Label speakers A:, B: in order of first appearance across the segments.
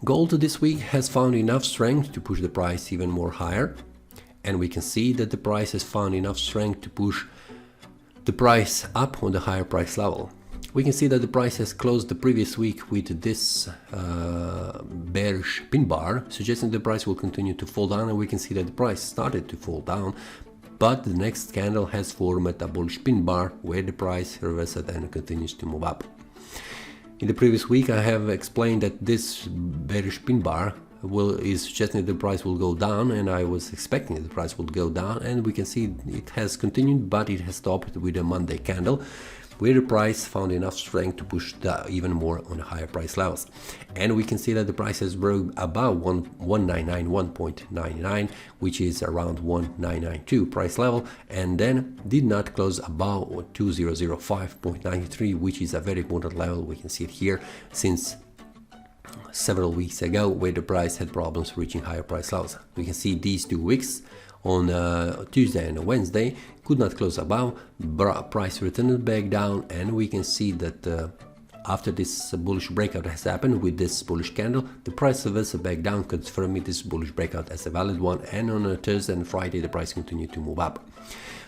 A: Gold this week has found enough strength to push the price even more higher, and we can see that the price has found enough strength to push the price up on the higher price level. We can see that the price has closed the previous week with this bearish pin bar, suggesting the price will continue to fall down, and we can see that the price started to fall down, but the next candle has formed a bullish pin bar where the price reversed and continues to move up. In the previous week I have explained that this bearish pin bar is suggesting that the price will go down, and I was expecting that the price would go down, and we can see it has continued, but it has stopped with a Monday candle where the price found enough strength to push even more on the higher price levels. And we can see that the price has broke above 1,991.99, which is around 1,992 price level, and then did not close above 2,005.93, which is a very important level. We can see it here since several weeks ago, where the price had problems reaching higher price levels. We can see these 2 weeks on Tuesday and Wednesday could not close above, price returned back down, and we can see that after this bullish breakout has happened with this bullish candle, the price reversed back down, confirming this bullish breakout as a valid one, and on Thursday and Friday the price continued to move up.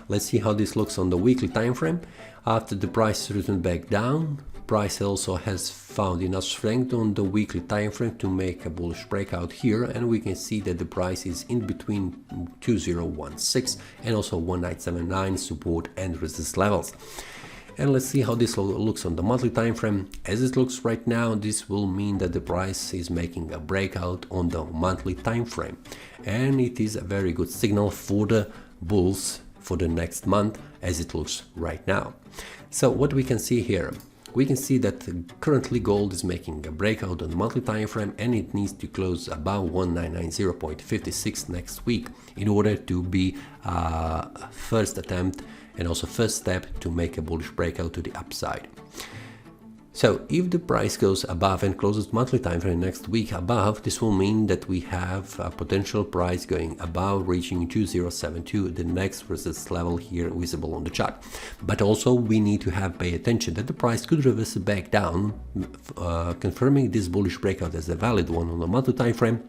A: Let's see how this looks on the weekly time frame. After the price returned back down, price also has found enough strength on the weekly time frame to make a bullish breakout here, and we can see that the price is in between 2016 and also 1979 support and resistance levels. And let's see how this looks on the monthly time frame. As it looks right now, this will mean that the price is making a breakout on the monthly time frame, and it is a very good signal for the bulls for the next month as it looks right now. So what we can see here, we can see that currently gold is making a breakout on the monthly time frame, and it needs to close above 1990.56 next week in order to be a first attempt and also first step to make a bullish breakout to the upside. So if the price goes above and closes monthly time frame next week above, this will mean that we have a potential price going above, reaching 2072, the next resistance level here visible on the chart. But also we need to pay attention that the price could reverse back down, confirming this bullish breakout as a valid one on the monthly time frame.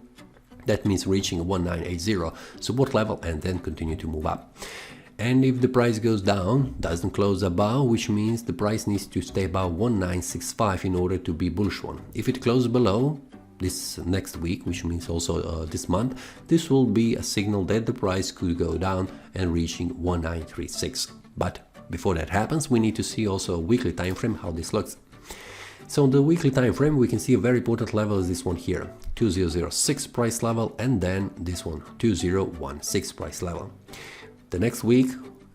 A: That means reaching 1980 support level and then continue to move up. And if the price goes down, doesn't close above, which means the price needs to stay above 1965 in order to be bullish one. If it closes below this next week, which means also this month, this will be a signal that the price could go down and reaching 1936. But before that happens, we need to see also a weekly time frame how this looks. So on the weekly time frame, we can see a very important level is this one here, 2006 price level, and then this one, 2016 price level. The next week,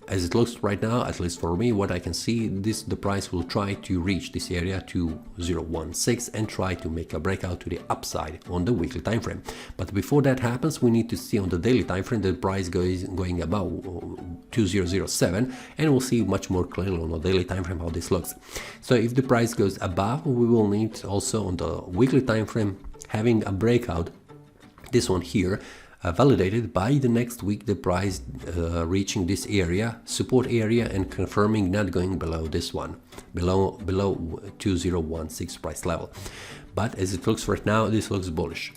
A: as it looks right now, at least for me, what I can see, the price will try to reach this area 2016 and try to make a breakout to the upside on the weekly time frame. But before that happens, we need to see on the daily time frame the price going above 2007, and we'll see much more clearly on the daily time frame how this looks. So if the price goes above, we will need also on the weekly time frame having a breakout, this one here, validated by the next week, the price reaching this area, support area, and confirming not going below this one, below 2016 price level. But as it looks right now, this looks bullish.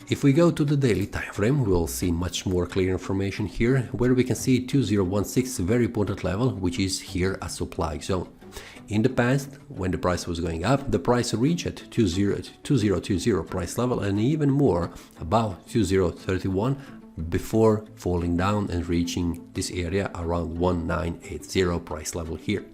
A: If we go to the daily time frame, we'll see much more clear information here, where we can see 2016, very important level, which is here a supply zone. In the past, when the price was going up, the price reached 2020 price level and even more, above 2031, before falling down and reaching this area around 1980 price level here.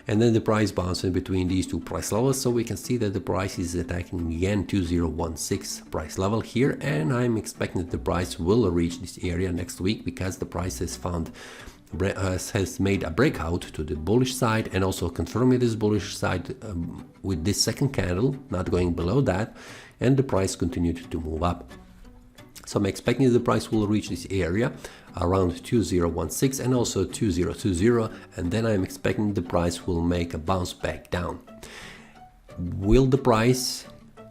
A: And then the price bounced in between these two price levels, so we can see that the price is attacking again 2016 price level here, and I'm expecting that the price will reach this area next week, because the price has made a breakout to the bullish side and also confirming this bullish side with this second candle, not going below that, and the price continued to move up. So I'm expecting the price will reach this area around 2016 and also 2020, and then I'm expecting the price will make a bounce back down. Will the price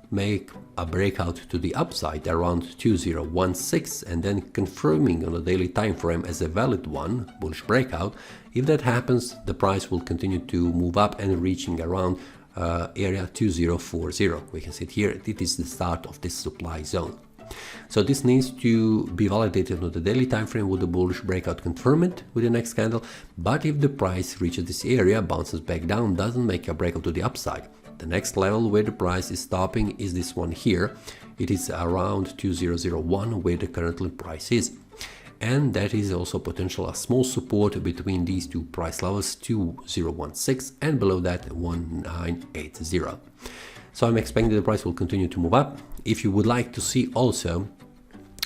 A: make a breakout to the upside around 2016 and then confirming on a daily time frame as a valid one, bullish breakout? If that happens, the price will continue to move up and reaching around area 2040. We can see it here. It is the start of this supply zone. So this needs to be validated on the daily time frame with the bullish breakout confirmed with the next candle. But if the price reaches this area, bounces back down, doesn't make a breakout to the upside, the next level where the price is stopping is this one here. It is around 2001 where the current price is. And that is also potential a small support between these two price levels, 2016, and below that 1980. So I'm expecting the price will continue to move up. If you would like to see also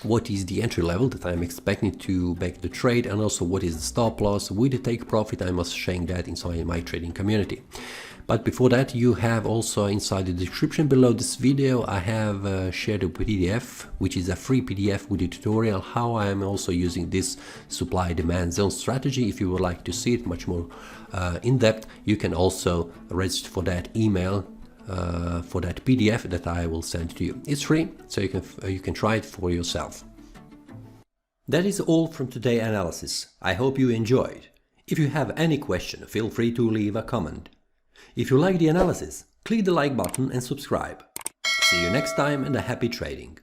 A: what is the entry level that I'm expecting to back the trade, and also what is the stop loss with the take profit, I must sharing that inside my trading community. But before that, you have also inside the description below this video, I have shared a PDF, which is a free PDF with a tutorial how I am also using this supply demand zone strategy. If you would like to see it much more in depth, you can also register for that email for that PDF that I will send to you. It's free, so you can try it for yourself. That is all from today's analysis. I hope you enjoyed. If you have any question, feel free to leave a comment. If you like the analysis, click the like button and subscribe. See you next time and a happy trading.